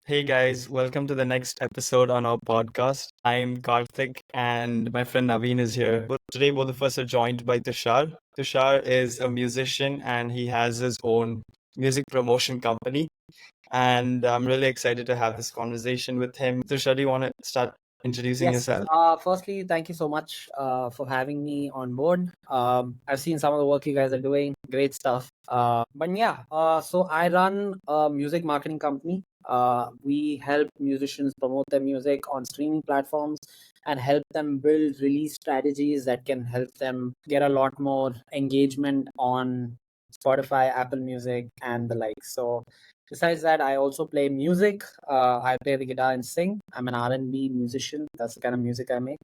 Hey guys, welcome to the next episode on our podcast. I'm Karthik and my friend Naveen is here. But today, both of us are joined by Tushar. Tushar is a musician and he has his own music promotion company. And I'm really excited to have this conversation with him. Tushar, do you want to start introducing Yes. yourself? Firstly, thank you so much for having me on board. I've seen some of the work you guys are doing. Great stuff. So I run a music marketing company. We help musicians promote their music on streaming platforms and help them build release strategies that can help them get a lot more engagement on Spotify, Apple Music, and the like. So besides that, I also play music. I play the guitar and sing. I'm an R&B musician. That's the kind of music I make.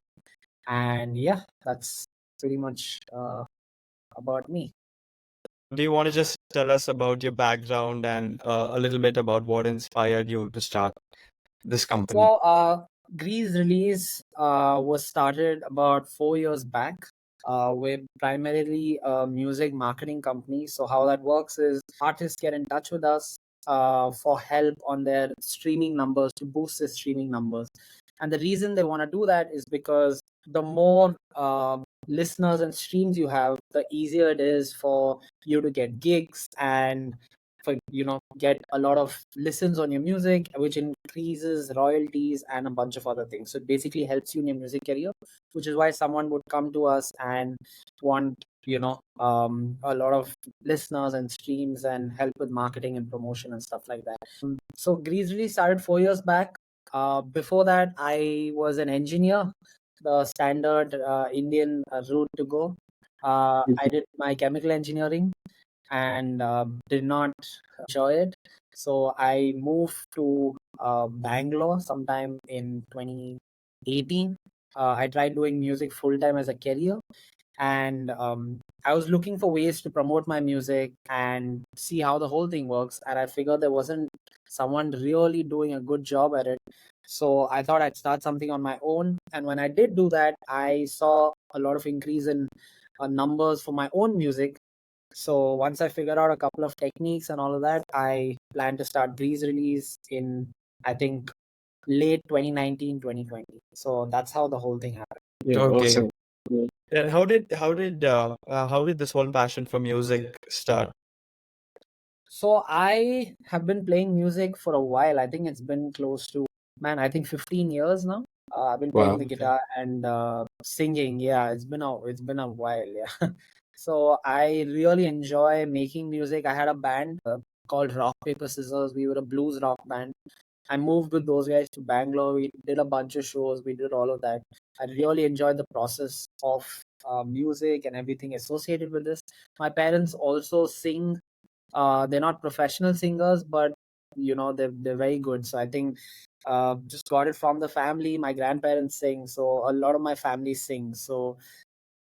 And yeah, that's pretty much about me. Do you want to just tell us about your background and a little bit about what inspired you to start this company? So, Grease Release was started about 4 years back. We're primarily a music marketing company. So, how that works is artists get in touch with us for help on their streaming numbers to boost their streaming numbers. And the reason they want to do that is because the more listeners and streams you have, the easier it is for you to get gigs and for get a lot of listens on your music, which increases royalties and a bunch of other things. So it basically helps you in your music career, which is why someone would come to us and want a lot of listeners and streams and help with marketing and promotion and stuff like that. So Grease really started 4 years back. Before that, I was an engineer, the standard Indian route to go. I did my chemical engineering and did not enjoy it. So I moved to Bangalore sometime in 2018. I tried doing music full time as a career, and I was looking for ways to promote my music and see how the whole thing works. And I figured there wasn't someone really doing a good job at it. So I thought I'd start something on my own. And when I did do that, I saw a lot of increase in numbers for my own music. So once I figured out a couple of techniques and all of that, I plan to start Breeze Release in, I think, late 2019, 2020. So that's how the whole thing happened. Yeah, Okay. awesome. Yeah. And how did this whole passion for music start? So I have been playing music for a while. I think it's been close to, man, I think 15 years now. I've been playing Wow. the Okay. guitar and singing. Yeah, it's been a while. Yeah. So I really enjoy making music. I had a band called Rock Paper Scissors. We were a blues rock band. I moved with those guys to Bangalore. We did a bunch of shows. We did all of that. I really enjoyed the process of music and everything associated with this. My parents also sing. They're not professional singers, but they're very good. So I think just got it from the family. My grandparents sing, so a lot of my family sings. So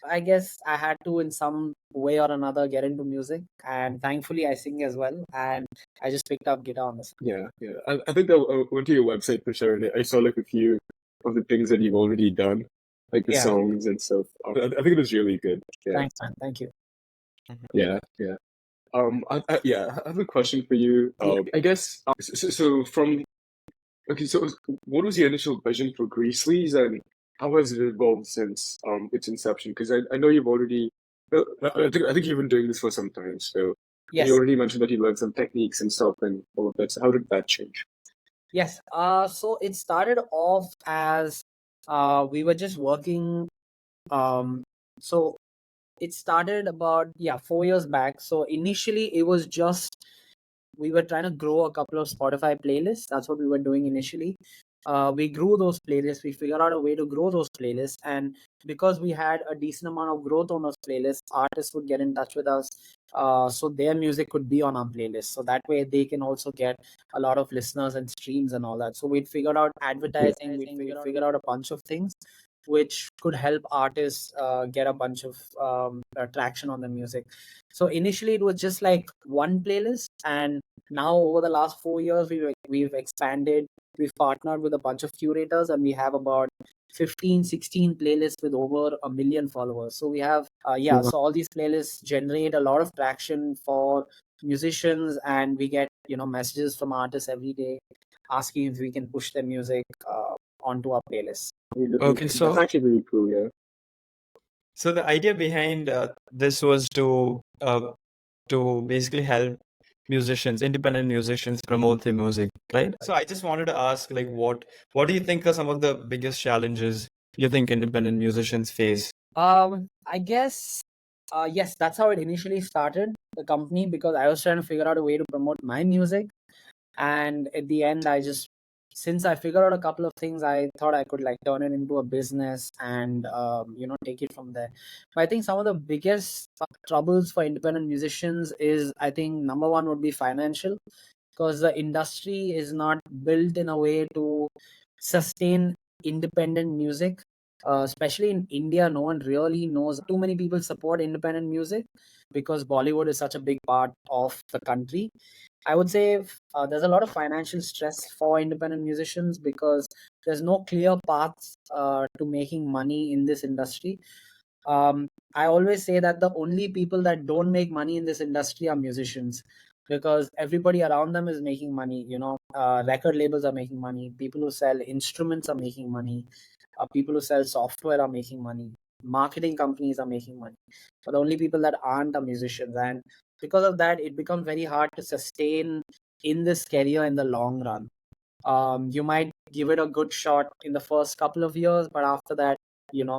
I guess I had to, in some way or another, get into music, and thankfully I sing as well. And I just picked up guitar on this. Yeah, yeah. I think I went to your website for sure, and I saw like a few of the things that you've already done, like the Yeah, songs and stuff. I think it was really good. Yeah, thanks, man. Thank you. Mhm. yeah, yeah. I have a question for you. Yeah. I guess so from okay, so what was the initial vision for Greasleys, and how has it evolved since its inception? Because I know you've already, I think you've been doing this for some time. So, and you Yes. already mentioned that you learned some techniques and stuff and all of that. So how did that change? Yes. So it started off as we were just working. So it started about 4 years back. So initially it was just we were trying to grow a couple of Spotify playlists. That's what we were doing initially. We grew those playlists. We figured out a way to grow those playlists, and because we had a decent amount of growth on those playlists, artists would get in touch with us, so their music could be on our playlist. So that way, they can also get a lot of listeners and streams and all that. So we'd figured out advertising. We figured out a bunch of things which could help artists get a bunch of traction on the music. So initially, it was just like one playlist, and now over the last 4 years, we've expanded. We've partnered with a bunch of curators, and we have about 15, 16 playlists with over 1 million followers. So we have, so all these playlists generate a lot of traction for musicians, and we get, messages from artists every day asking if we can push their music onto our playlist. Okay, That's so actually really cool, yeah. so the idea behind this was to basically help musicians, independent musicians, promote their music, right? So I just wanted to ask, like, what do you think are some of the biggest challenges you think independent musicians face? I guess, yes, that's how it initially started, the company, because I was trying to figure out a way to promote my music. And at the end, since I figured out a couple of things, I thought I could like turn it into a business and, take it from there. But I think some of the biggest troubles for independent musicians is, I think, number one would be financial, because the industry is not built in a way to sustain independent music. Especially in India, no one really knows. Too many people support independent music because Bollywood is such a big part of the country. I would say there's a lot of financial stress for independent musicians because there's no clear paths to making money in this industry. I always say that the only people that don't make money in this industry are musicians, because everybody around them is making money. Record labels are making money. People who sell instruments are making money. People who sell software are making money. Marketing companies are making money. But the only people that aren't are musicians, and because of that, it becomes very hard to sustain in this career in the long run. You might give it a good shot in the first couple of years, but after that,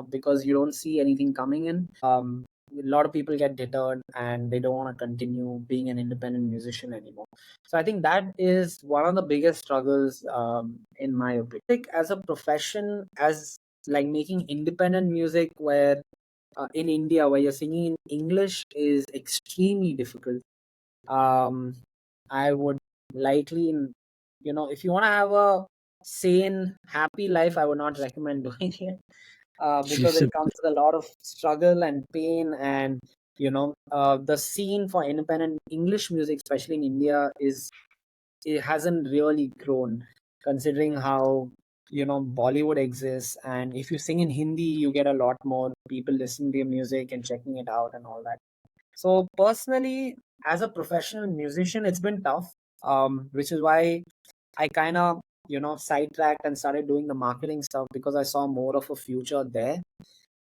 because you don't see anything coming in, a lot of people get deterred and they don't want to continue being an independent musician anymore. So I think that is one of the biggest struggles, in my opinion. Like, as a profession, as like making independent music, where in India, where you're singing in English, is extremely difficult. I would likely, if you want to have a sane, happy life, I would not recommend doing it, because it comes with a lot of struggle and pain. And, the scene for independent English music, especially in India, it hasn't really grown, considering how, Bollywood exists. And if you sing in Hindi, you get a lot more people listening to your music and checking it out and all that. So personally, as a professional musician, it's been tough, which is why I kind of, sidetracked and started doing the marketing stuff, because I saw more of a future there.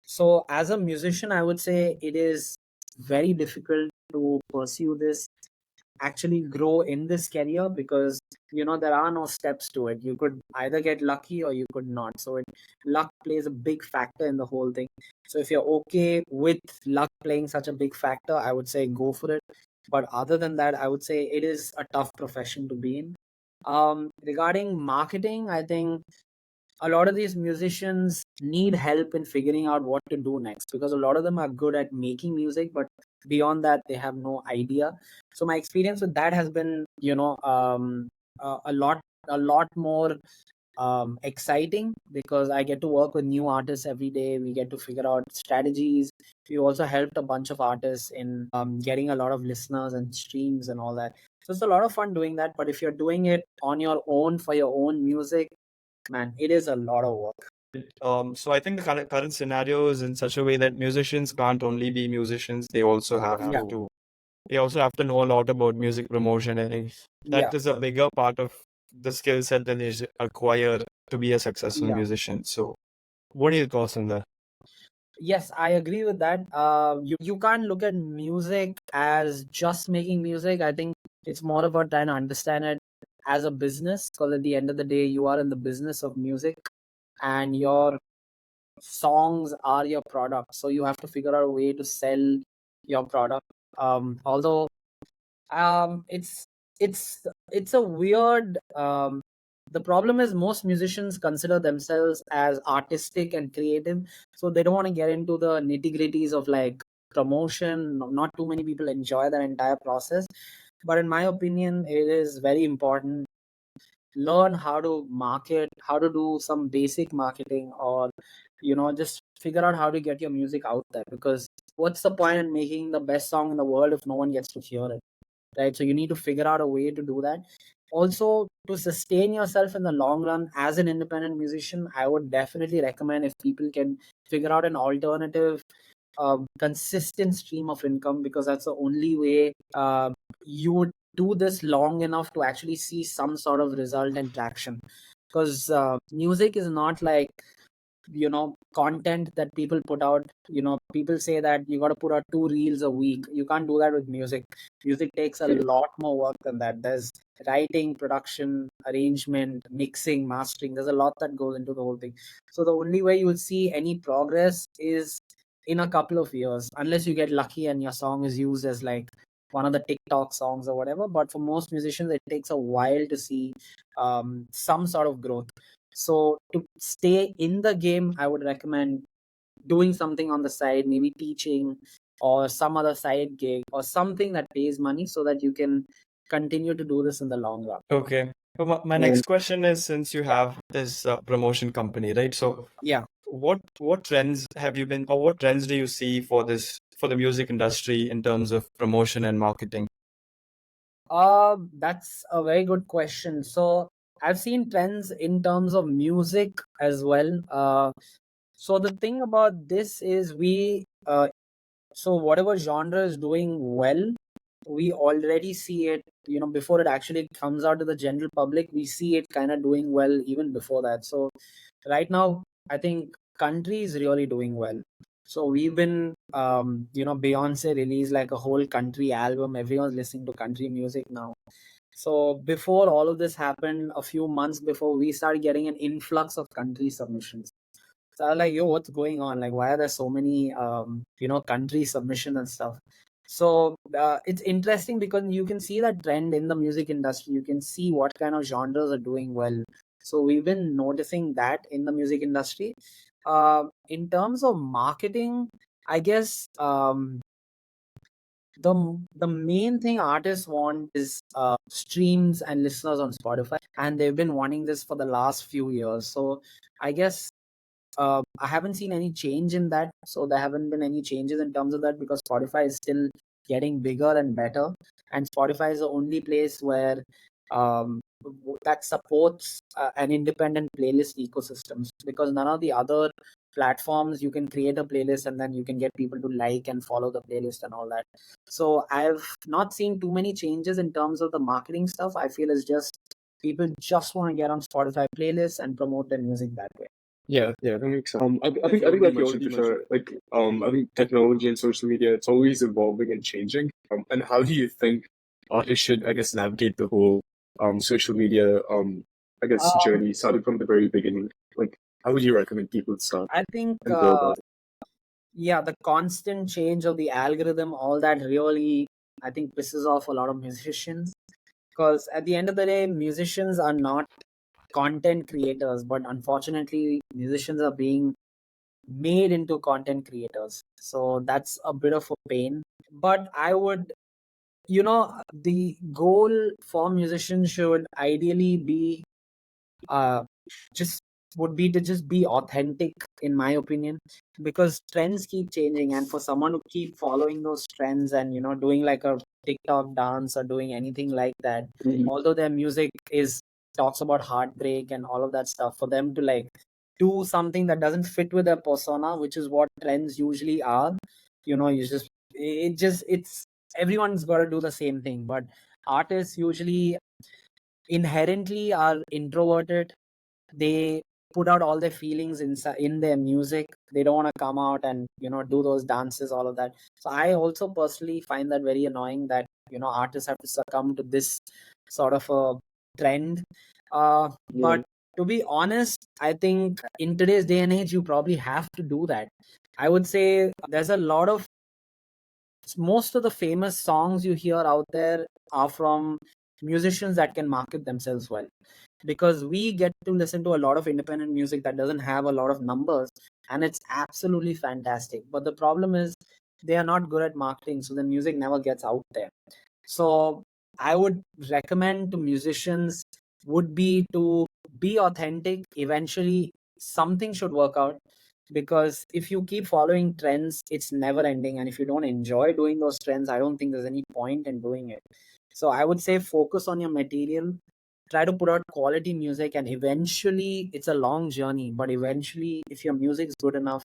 So as a musician, I would say it is very difficult to pursue this, actually grow in this career, because, there are no steps to it. You could either get lucky or you could not. So luck plays a big factor in the whole thing. So if you're okay with luck playing such a big factor, I would say go for it. But other than that, I would say it is a tough profession to be in. Regarding marketing, I think a lot of these musicians need help in figuring out what to do next, because a lot of them are good at making music, but beyond that, they have no idea. So my experience with that has been, a lot more exciting, because I get to work with new artists every day. We get to figure out strategies. We also helped a bunch of artists in getting a lot of listeners and streams and all that. So it's a lot of fun doing that. But if you're doing it on your own for your own music, man, it is a lot of work. So I think the current scenario is in such a way that musicians can't only be musicians; they also have Yeah. to. They also have to know a lot about music promotion, and Yeah. that is a bigger part of the skill set that is acquired to be a successful Yeah. musician. So, what are your thoughts on that? Yes, I agree with that. You can't look at music as just making music. I think it's more about trying to understand it as a business, because at the end of the day, you are in the business of music, and your songs are your product. So you have to figure out a way to sell your product. Although it's it's a weird, the problem is most musicians consider themselves as artistic and creative, so they don't want to get into the nitty-gritties of like promotion. Not too many people enjoy that entire process, but in my opinion, it is very important. Learn how to market, how to do some basic marketing, or just figure out how to get your music out there, because what's the point in making the best song in the world if no one gets to hear it, right? So you need to figure out a way to do that. Also, to sustain yourself in the long run as an independent musician, I would definitely recommend if people can figure out an alternative, consistent stream of income, because that's the only way you would do this long enough to actually see some sort of result and traction. Because music is not like, content that people put out. People say that you got to put out 2 reels a week. You can't do that with music. Music takes a lot more work than that. There's writing, production, arrangement, mixing, mastering. There's a lot that goes into the whole thing. So the only way you will see any progress is in a couple of years, unless you get lucky and your song is used as like one of the TikTok songs or whatever. But for most musicians, it takes a while to see some sort of growth. So to stay in the game, I would recommend doing something on the side, maybe teaching or some other side gig or something that pays money, so that you can continue to do this in the long run. Okay. So my next question is, since you have this promotion company, right? So Yeah. what trends have you been, or what trends do you see for the music industry in terms of promotion and marketing? That's a very good question. So I've seen trends in terms of music as well. So the thing about this is so whatever genre is doing well, we already see it, before it actually comes out to the general public. We see it kind of doing well even before that. So right now, I think country is really doing well. So we've been, Beyonce released like a whole country album. Everyone's listening to country music now. So before all of this happened, a few months before, we started getting an influx of country submissions. So I was like, yo, what's going on? Like, why are there so many, country submission and stuff? So it's interesting because you can see that trend in the music industry. You can see what kind of genres are doing well. So we've been noticing that in the music industry. In terms of marketing, I guess the main thing artists want is streams and listeners on Spotify, and they've been wanting this for the last few years. So I guess I haven't seen any change in that. So there haven't been any changes in terms of that, because Spotify is still getting bigger and better. And Spotify is the only place where that supports an independent playlist ecosystems, because none of the other platforms you can create a playlist and then you can get people to like and follow the playlist and all that. So I've not seen too many changes in terms of the marketing stuff. I feel it's just people just want to get on Spotify playlists and promote their music that way. Yeah, that makes sense. I think like you already mentioned, like I think technology and social media, it's always evolving and changing. And how do you think artists should, I guess, navigate the whole social media I guess journey, starting from the very beginning? Like, how would you recommend people start I think, and go about it? yeah, the constant change of the algorithm, all that really, I think, pisses off a lot of musicians. Because at the end of the day, musicians are not content creators, but unfortunately, musicians are being made into content creators. So that's a bit of a pain. But I would, the goal for musicians should ideally be uh, just would be to just be authentic, in my opinion, because trends keep changing, and for someone to keep following those trends and doing like a TikTok dance or doing anything like that, Mhm. although their music is talks about heartbreak and all of that stuff, for them to like do something that doesn't fit with their persona, which is what trends usually are. You just it's everyone's got to do the same thing, but artists usually inherently are introverted. They put out all their feelings in their music. They don't want to come out and do those dances, all of that. So I also personally find that very annoying that artists have to succumb to this sort of a trend. But to be honest, I think in today's day and age, you probably have to do that. I would say there's a lot of most of the famous songs you hear out there are from musicians that can market themselves well, because we get to listen to a lot of independent music that doesn't have a lot of numbers, and it's absolutely fantastic. But the problem is they are not good at marketing, so the music never gets out there. So I would recommend to musicians would be to be authentic. Eventually something should work out, because if you keep following trends, it's never ending, and if you don't enjoy doing those trends, I don't think there's any point in doing it. So I would say focus on your material, try to put out quality music, and eventually it's a long journey, but eventually if your music's good enough,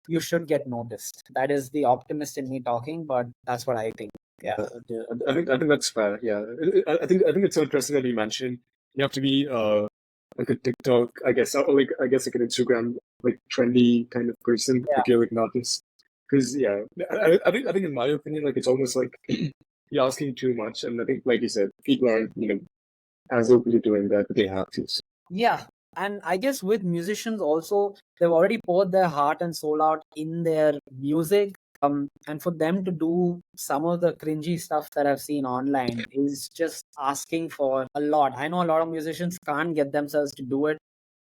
you should get noticed. That is the optimist in me talking, but that's what I think. Yeah. Yeah, I think that's fair. Yeah, I think it's so interesting that you mentioned you have to be like a TikTok, I guess, or like I guess like an Instagram like trendy kind of person Yeah. if you're like not this. Because yeah, I think in my opinion, like it's almost like you're asking too much, and I think like you said, people aren't as openly doing that, but they have to. So, Yeah. And I guess with musicians also, they've already poured their heart and soul out in their music. And for them to do some of the cringy stuff that I've seen online is just asking for a lot. I know a lot of musicians can't get themselves to do it.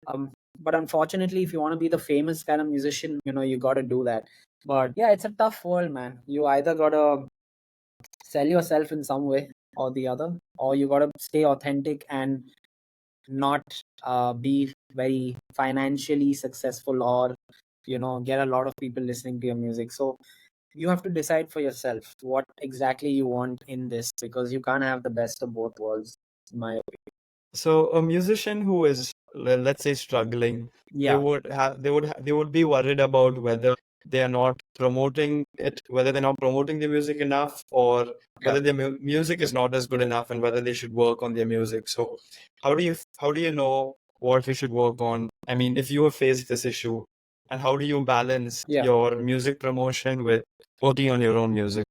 Um, but unfortunately, if you want to be the famous kind of musician, you got to do that. But yeah, it's a tough world, man. You either got to sell yourself in some way or the other, or you got to stay authentic and not be very financially successful, or get a lot of people listening to your music. So you have to decide for yourself what exactly you want in this, because you can't have the best of both worlds, in my opinion. So a musician who is, let's say, struggling, Yeah. they would be worried about whether they are not promoting it, whether they're not promoting their music enough, or Yeah. whether their music is not as good enough, and whether they should work on their music. So how do you know what you should work on? I mean, if you have faced this issue, and how do you balance Yeah. your music promotion with working on your own music?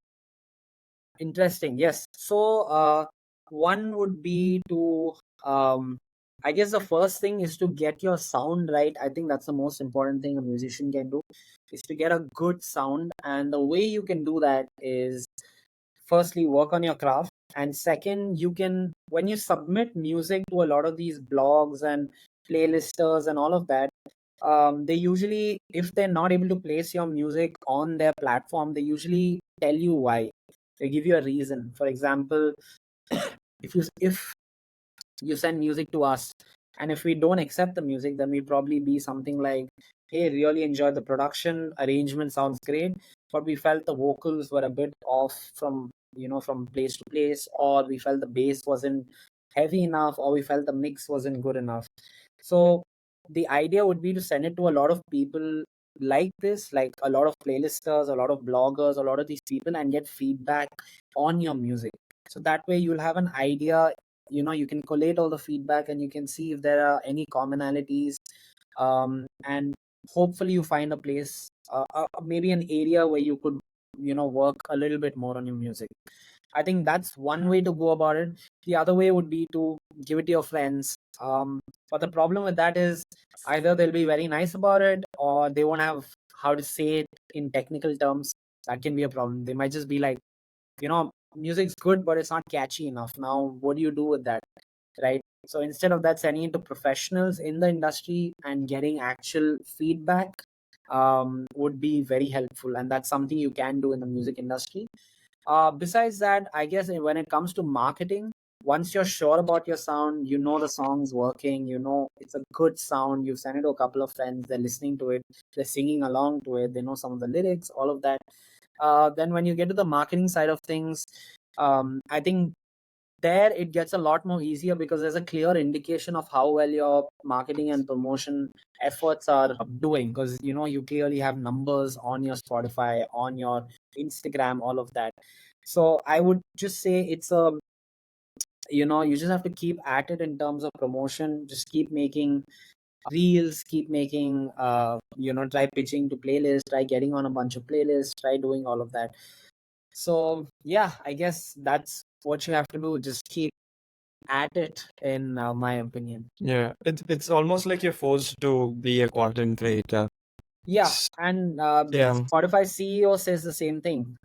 Interesting. Yes. So, one would be to, I guess the first thing is to get your sound right. I think that's the most important thing a musician can do, is to get a good sound. And the way you can do that is, firstly, work on your craft. And second, you can, when you submit music to a lot of these blogs and playlisters and all of that, they usually, if they're not able to place your music on their platform, they usually tell you why. They give you a reason. For example, if you send music to us, and if we don't accept the music, then we probably be something like, hey, really enjoyed the production, arrangement sounds great, but we felt the vocals were a bit off from place to place, or we felt the bass wasn't heavy enough, or we felt the mix wasn't good enough. So the idea would be to send it to a lot of people like this, like a lot of playlisters, a lot of bloggers, a lot of these people, and get feedback on your music. So that way you'll have an idea, you can collate all the feedback, and you can see if there are any commonalities, and hopefully you find a place, maybe an area where you could work a little bit more on your music. I think that's one way to go about it. The other way would be to give it to your friends. But the problem with that is, either they'll be very nice about it, or they won't have how to say it in technical terms. That can be a problem. They might just be like, music's good, but it's not catchy enough. Now, what do you do with that? Right? So instead of that, sending it to professionals in the industry and getting actual feedback would be very helpful. And that's something you can do in the music industry. Besides that, I guess when it comes to marketing, once you're sure about your sound, the song's working, it's a good sound, you send it to a couple of friends, they're listening to it, they're singing along to it, they know some of the lyrics, all of that. Then when you get to the marketing side of things, I think there it gets a lot more easier, because there's a clear indication of how well your marketing and promotion efforts are doing, because you clearly have numbers on your Spotify, on your Instagram, all of that. So I would just say it's a you just have to keep at it in terms of promotion. Just keep making reels, keep making try pitching to playlists, try getting on a bunch of playlists, try doing all of that. So yeah, I guess that's what you have to do. Just keep at it, in my opinion. Yeah, it's almost like you're forced to be a content creator. Yeah, and Yeah. Spotify CEO says the same thing.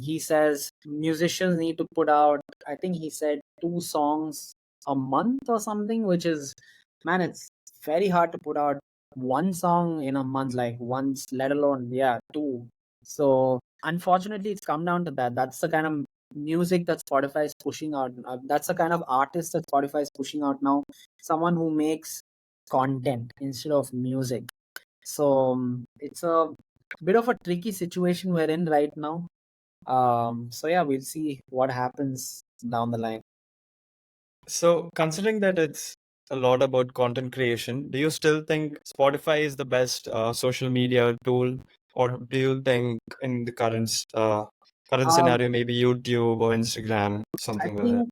He says musicians need to put out, I think he said, 2 songs a month or something, which is, man, it's very hard to put out one song in a month, like once, let alone, yeah, two. So unfortunately, it's come down to that. That's the kind of music that Spotify is pushing out. That's the kind of artist that Spotify is pushing out now. Someone who makes content instead of music. So it's a bit of a tricky situation we're in right now. So yeah, we'll see what happens down the line. So, considering that it's a lot about content creation, do you still think Spotify is the best social media tool, or do you think in the current Um, scenario, maybe YouTube or Instagram, I something like that?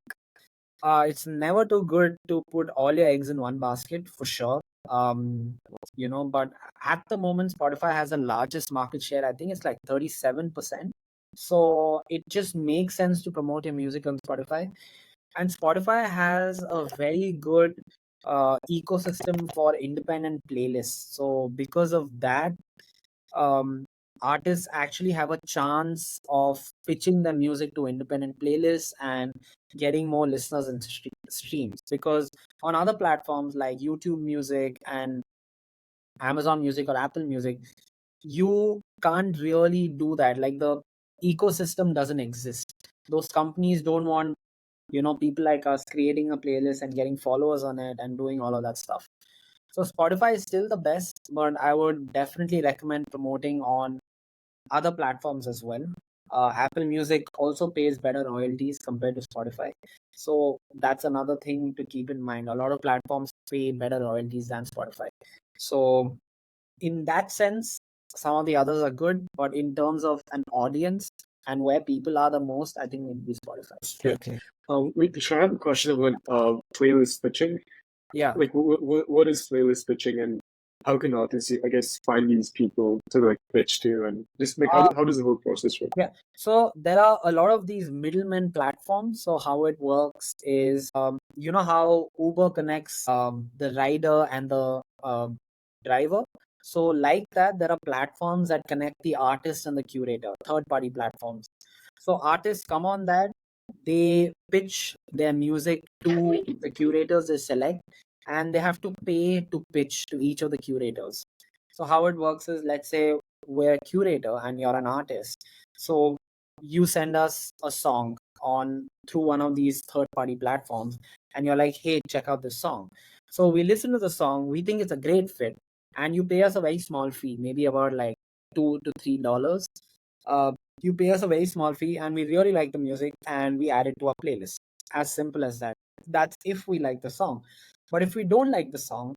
think it's never too good to put all your eggs in one basket for sure. But at the moment, Spotify has the largest market share. I think it's like 37%. So it just makes sense to promote your music on Spotify. And Spotify has a very good ecosystem for independent playlists. So because of that, um, artists actually have a chance of pitching their music to independent playlists and getting more listeners and streams. Because on other platforms like YouTube Music and Amazon Music or Apple Music, you can't really do that. Like the ecosystem doesn't exist. Those companies don't want people like us creating a playlist and getting followers on it and doing all of that stuff. So Spotify is still the best, but I would definitely recommend promoting on other platforms as well. Apple Music also pays better royalties compared to Spotify. So that's another thing to keep in mind. A lot of platforms pay better royalties than Spotify. So in that sense, some of the others are good, but in terms of an audience and where people are the most, I think it would be Spotify. Yeah. Okay. Wait, Tushar, I have a question about playlist pitching. Yeah. Like, what is playlist pitching, and how can artists, I guess, find these people to like pitch to, and just like Uh, how does the whole process work? Yeah. So there are a lot of these middlemen platforms. So how it works is, you know how Uber connects the rider and the driver. So like that, there are platforms that connect the artist and the curator, third party platforms. So artists come on that, they pitch their music to the curators they select, and they have to pay to pitch to each of the curators. So how it works is, let's say we're a curator and you're an artist. So you send us a song on through one of these third party platforms, and you're like, hey, check out this song. So we listen to the song, we think it's a great fit, and you pay us a very small fee, maybe about like $2 to $3. uh, you pay us a very small fee, and we really like the music and we add it to our playlist. As simple as that. That's if we like the song. But if we don't like the song,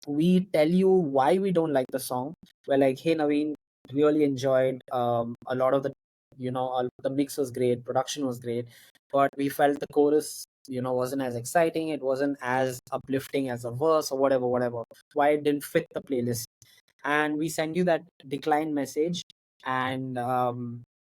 we tell you why we don't like the song. We're like, hey Naveen, really enjoyed a lot of the mix was great, production was great, but we felt the chorus wasn't as exciting, it wasn't as uplifting as a verse or whatever, why it didn't fit the playlist. And we send you that decline message, and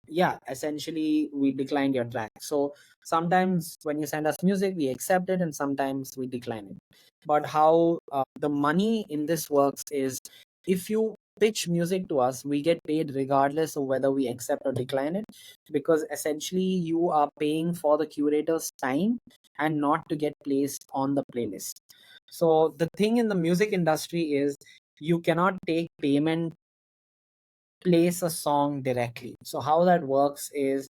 yeah, essentially we declined your track. So sometimes when you send us music, we accept it, and sometimes we decline it. But how the money in this works is, if you pitch music to us, we get paid regardless of whether we accept or decline it, because essentially you are paying for the curator's time and not to get placed on the playlist. So the thing in the music industry is, you cannot take payment, place a song directly. So how that works is,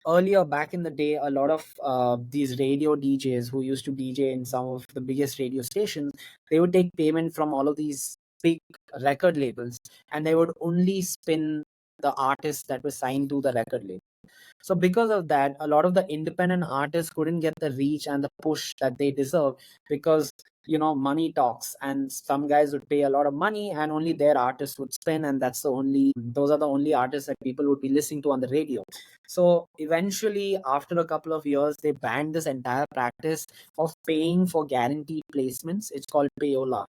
earlier back in the day, a lot of these radio DJs who used to DJ in some of the biggest radio stations, they would take payment from all of these big record labels, and they would only spin the artists that were signed to the record label. So because of that, a lot of the independent artists couldn't get the reach and the push that they deserve, because money talks, and some guys would pay a lot of money and only their artists would spin, and those are the only artists that people would be listening to on the radio. So eventually, after a couple of years, they banned this entire practice of paying for guaranteed placements. It's called payola.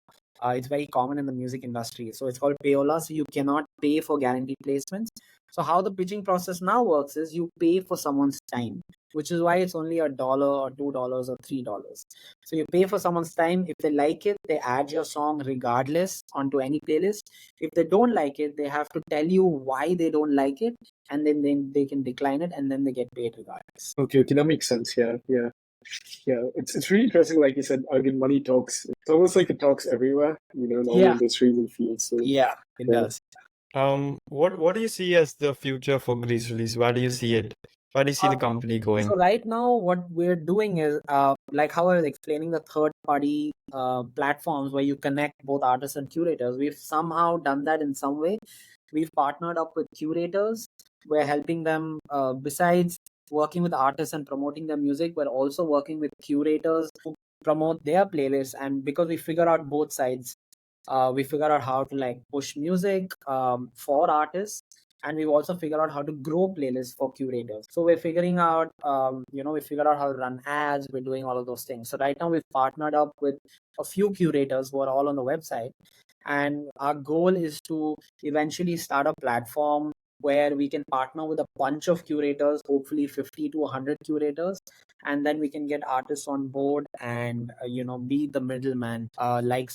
It's very common in the music industry. So it's called payola. So you cannot pay for guaranteed placements. So how the pitching process now works is, you pay for someone's time, which is why it's only $1 or $2 or $3. So you pay for someone's time. If they like it, they add your song regardless onto any playlist. If they don't like it, they have to tell you why they don't like it, and then they can decline it, and then they get paid regardless. Okay, that makes sense. Yeah, yeah, yeah. It's really interesting. Like you said, again, money talks. It's almost like it talks everywhere. In all Yeah, industries and fields. So yeah, it yeah. does. What do you see as the future for Grease Release? Where do you see it? Where do you see the company going? So right now, what we're doing is, like how I was explaining, the third-party platforms where you connect both artists and curators. We've somehow done that in some way. We've partnered up with curators. We're helping them. Besides working with artists and promoting their music, we're also working with curators who promote their playlists. And because we figure out both sides, we figure out how to like push music for artists, and we've also figured out how to grow playlists for curators. So we're figuring out, we figured out how to run ads. We're doing all of those things. So right now we've partnered up with a few curators who are all on the website, and our goal is to eventually start a platform where we can partner with a bunch of curators, hopefully 50 to 100 curators, and then we can get artists on board and be the middleman, like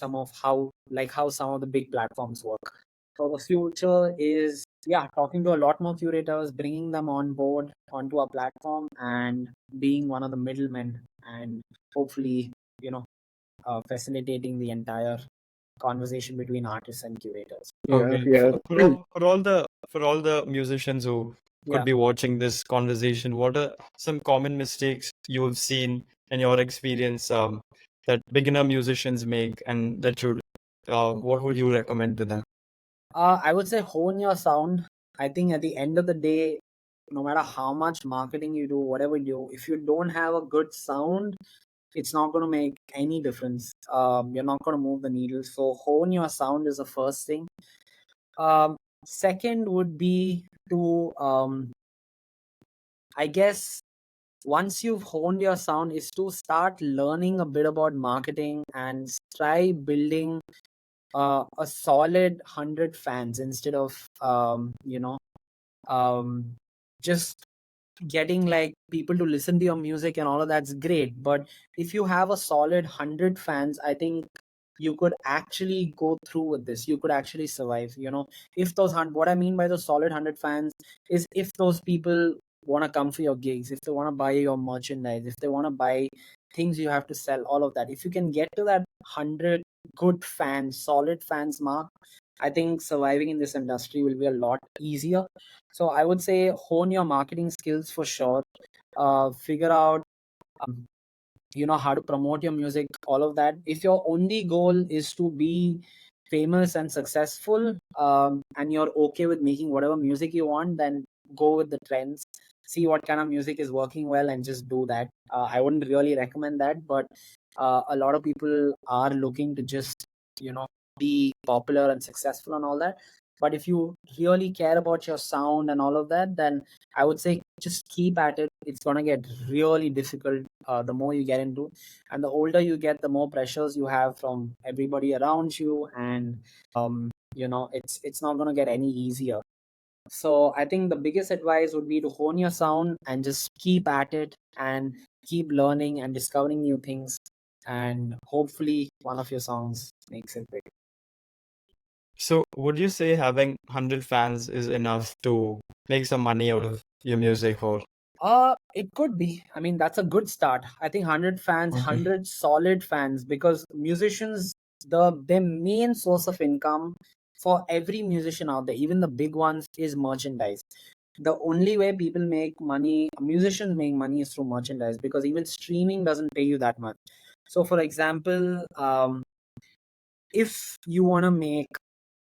how some of the big platforms work. So the future is, talking to a lot more curators, bringing them on board onto our platform, and being one of the middlemen, and hopefully facilitating the entire conversation between artists and curators. Okay. Yeah. For all the musicians who could Yeah. be watching this conversation, what are some common mistakes you've seen in your experience that beginner musicians make, and that you what would you recommend to them? I would say hone your sound. I think at the end of the day, no matter how much marketing you do, whatever you do, if you don't have a good sound, it's not going to make any difference. You're not going to move the needle. So hone your sound is the first thing. Second would be to, I guess, once you've honed your sound, is to start learning a bit about marketing and try building a solid 100 fans instead of just getting like people to listen to your music, and all of that's great. But if you have a solid 100 fans, I think you could actually go through with this. You could actually survive. If what I mean by the solid 100 fans is, if those people want to come for your gigs, if they want to buy your merchandise, if they want to buy things you have to sell, all of that, if you can get to that 100 good fans, solid fans mark, I think surviving in this industry will be a lot easier. So I would say hone your marketing skills for sure. Figure out, um, how to promote your music, all of that. If your only goal is to be famous and successful, and you're okay with making whatever music you want, then go with the trends. See what kind of music is working well and just do that. I wouldn't really recommend that, but a lot of people are looking to just, be popular and successful and all that. But if you really care about your sound and all of that, then I would say just keep at it. It's gonna get really difficult the more you get into, and the older you get, the more pressures you have from everybody around you, and it's not gonna get any easier. So I think the biggest advice would be to hone your sound and just keep at it and keep learning and discovering new things, and hopefully one of your songs makes it big. So, would you say having 100 fans is enough to make some money out of your music, or It could be. I mean, that's a good start. I think 100 fans, okay. 100 solid fans, because musicians, their main source of income for every musician out there, even the big ones, is merchandise. The only way people make money, musicians make money, is through merchandise, because even streaming doesn't pay you that much. So, for example, if you want to make,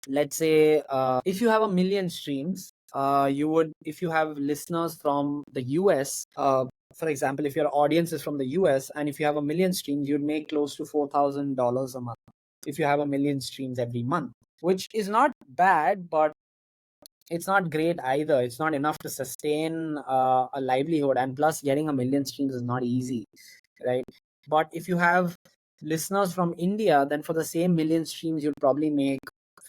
let's say, if you have 1 million streams, you would, if you have listeners from the US, for example, if your audience is from the US, and if you have 1 million streams, you'd make close to $4,000 a month if you have 1 million streams every month, which is not bad, but it's not great either. It's not enough to sustain a livelihood, and plus, getting 1 million streams is not easy, right? But if you have listeners from India, then for the same million streams, you'll probably make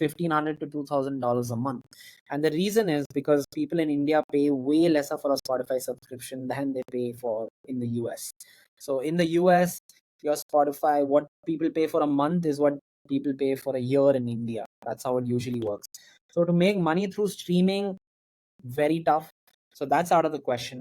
$1,500 to $2,000 a month. And the reason is because people in India pay way lesser for a Spotify subscription than they pay for in the US. So in the US, your Spotify, what people pay for a month is what people pay for a year in India. That's how it usually works. So to make money through streaming, very tough. So that's out of the question.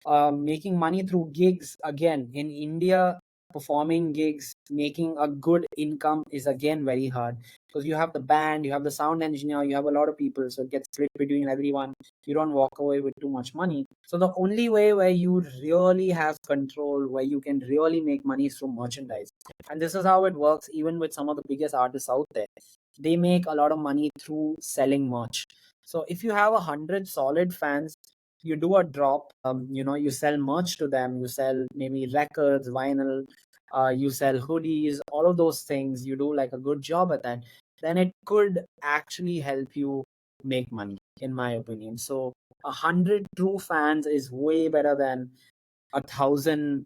Making money through gigs, again, in India, performing gigs, making a good income is again very hard, because you have the band, you have the sound engineer, you have a lot of people, so it gets split between everyone. You don't walk away with too much money. So the only way where you really have control, where you can really make money, is through merchandise. And this is how it works even with some of the biggest artists out there. They make a lot of money through selling merch. So if you have 100 solid fans, you do a drop, you sell merch to them, you sell maybe records, vinyl, you sell hoodies, all of those things, you do like a good job at that, then it could actually help you make money, in my opinion. So 100 true fans is way better than 1,000,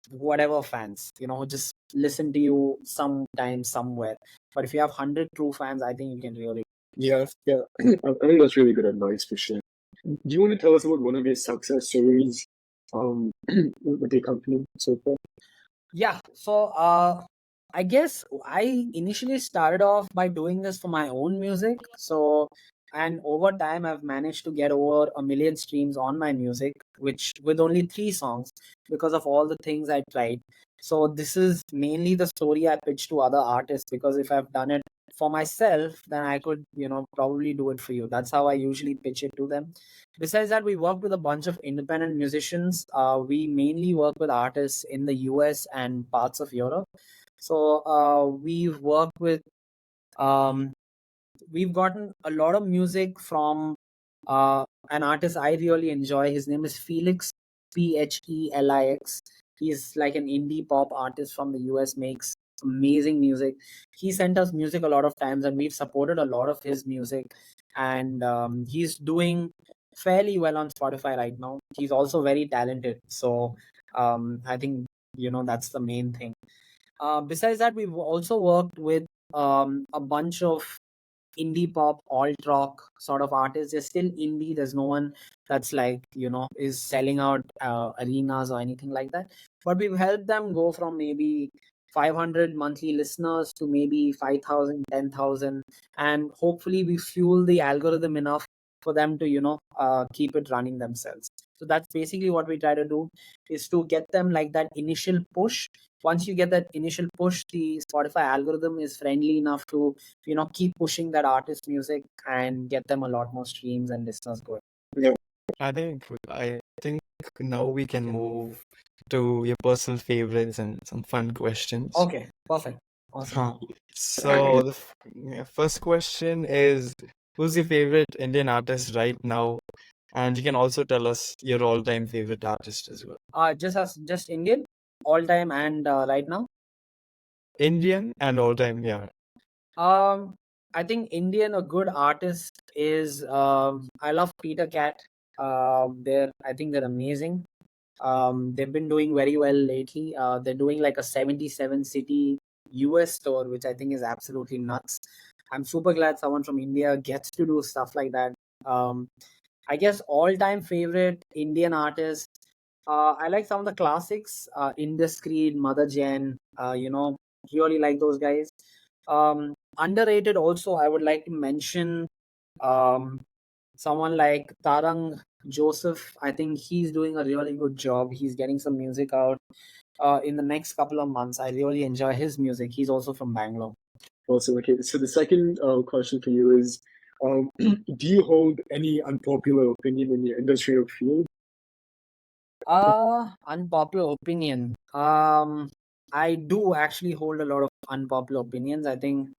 whatever fans, who just listen to you sometime somewhere. But if you have 100 true fans, I think you can really. Yeah, yeah. I think that's really good advice for sure. Do you want to tell us about one of your success stories with your company so far? Yeah. So I guess I initially started off by doing this for my own music. So, and over time, I've managed to get over 1 million streams on my music, which with only 3 songs, because of all the things I tried. So, this is mainly the story I pitch to other artists, because if I've done it for myself, then I could, probably do it for you. That's how I usually pitch it to them. Besides that, we work with a bunch of independent musicians. We mainly work with artists in the US and parts of Europe. So um, we've gotten a lot of music from an artist I really enjoy. His name is Felix, Phelix. He's like an indie pop artist from the US, makes amazing music. He sent us music a lot of times, and we've supported a lot of his music. And he's doing fairly well on Spotify right now. He's also very talented. So I think, that's the main thing. Besides that, we've also worked with a bunch of indie pop, alt rock sort of artists. They're still indie. There's no one that's like, is selling out arenas or anything like that. But we've helped them go from maybe 500 monthly listeners to maybe 5,000, 10,000, and hopefully we fuel the algorithm enough for them to, keep it running themselves. So that's basically what we try to do, is to get them like that initial push. Once you get that initial push, the Spotify algorithm is friendly enough to, keep pushing that artist music and get them a lot more streams and listeners going. Yeah. I think now we can move to your personal favorites and some fun questions. Okay, perfect. Awesome. Huh. So first question is, who's your favorite Indian artist right now? And you can also tell us your all-time favorite artist as well. Just Indian, all time and right now. Indian and all-time, yeah. Um, I think Indian, a good artist is I love Peter Cat. I think they're amazing. They've been doing very well lately. They're doing like a 77 city US tour, which I think is absolutely nuts. I'm super glad someone from India gets to do stuff like that. Um, I guess all-time favorite Indian artist. I like some of the classics, Indiscreet, Mother Jen. Really like those guys. Underrated also, I would like to mention um, someone like Tarang Joseph. I think he's doing a really good job. He's getting some music out in the next couple of months. I really enjoy his music. He's also from Bangalore. Awesome. Okay, so the second question for you is, do you hold any unpopular opinion in your industry or field? Unpopular opinion. I do actually hold a lot of unpopular opinions. I think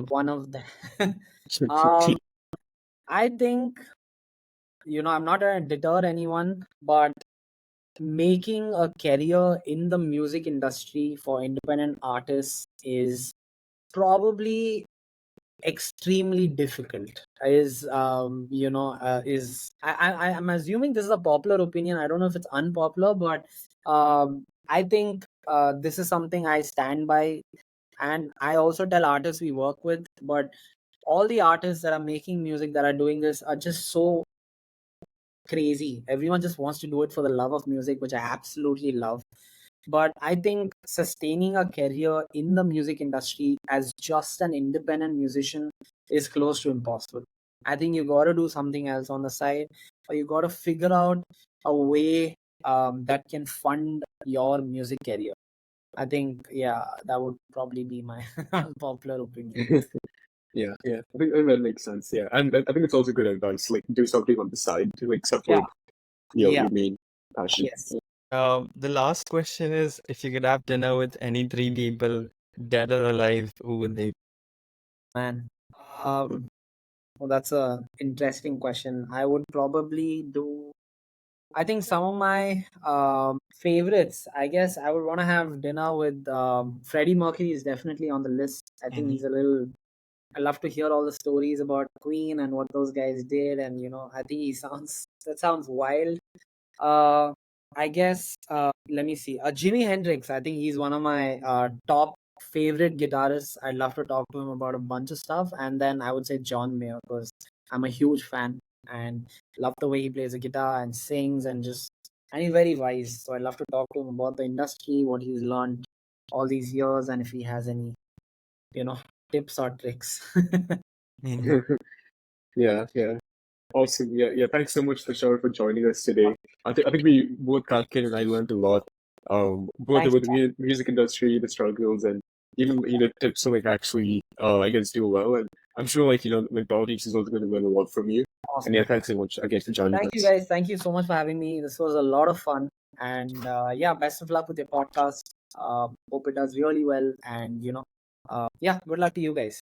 one of the um I think, I'm not gonna deter anyone, but making a career in the music industry for independent artists is probably extremely difficult. I'm assuming this is a popular opinion. I don't know if it's unpopular, but I think this is something I stand by, and I also tell artists we work with. But all the artists that are making music, that are doing this, are just so crazy. Everyone just wants to do it for the love of music, which I absolutely love. But I think sustaining a career in the music industry as just an independent musician is close to impossible. I think you got to do something else on the side, or you got to figure out a way that can fund your music career. I think, yeah, that would probably be my unpopular opinion. Yeah, yeah. I think that makes sense. Yeah, and I think it's also good advice. Like, do something on the side to like Yeah, support, yeah, your main passion. yes, The last question is, if you could have dinner with any three people, dead or alive, who would they be? man. Um, Well, that's a interesting question. I would probably do. I think some of my favorites. I guess I would want to have dinner with Freddie Mercury is definitely on the list. I think he's a little. I love to hear all the stories about Queen and what those guys did, and I think he sounds that sounds wild. Uh, I guess let me see. Jimi Hendrix. I think he's one of my top favorite guitarists. I'd love to talk to him about a bunch of stuff, and then I would say John Mayer because I'm a huge fan and love the way he plays the guitar and sings and he's very wise. So I'd love to talk to him about the industry, what he's learned all these years, and if he has any you know tips or tricks. Mhm. Yeah, yeah. Awesome. Yeah, yeah. Thanks so much, Tushar, for joining us today. I think we both, Karthik and I, learned a lot. Both Thanks. about the music industry, the struggles, and even tips to like actually, I guess, do well. And I'm sure like the audience is also going to learn a lot from you. And Awesome. yeah, thanks so much again for joining Thank you us. guys. Thank you so much for having me. This was a lot of fun. And yeah, best of luck with your podcast. Hope it does really well. And yeah, good luck to you guys.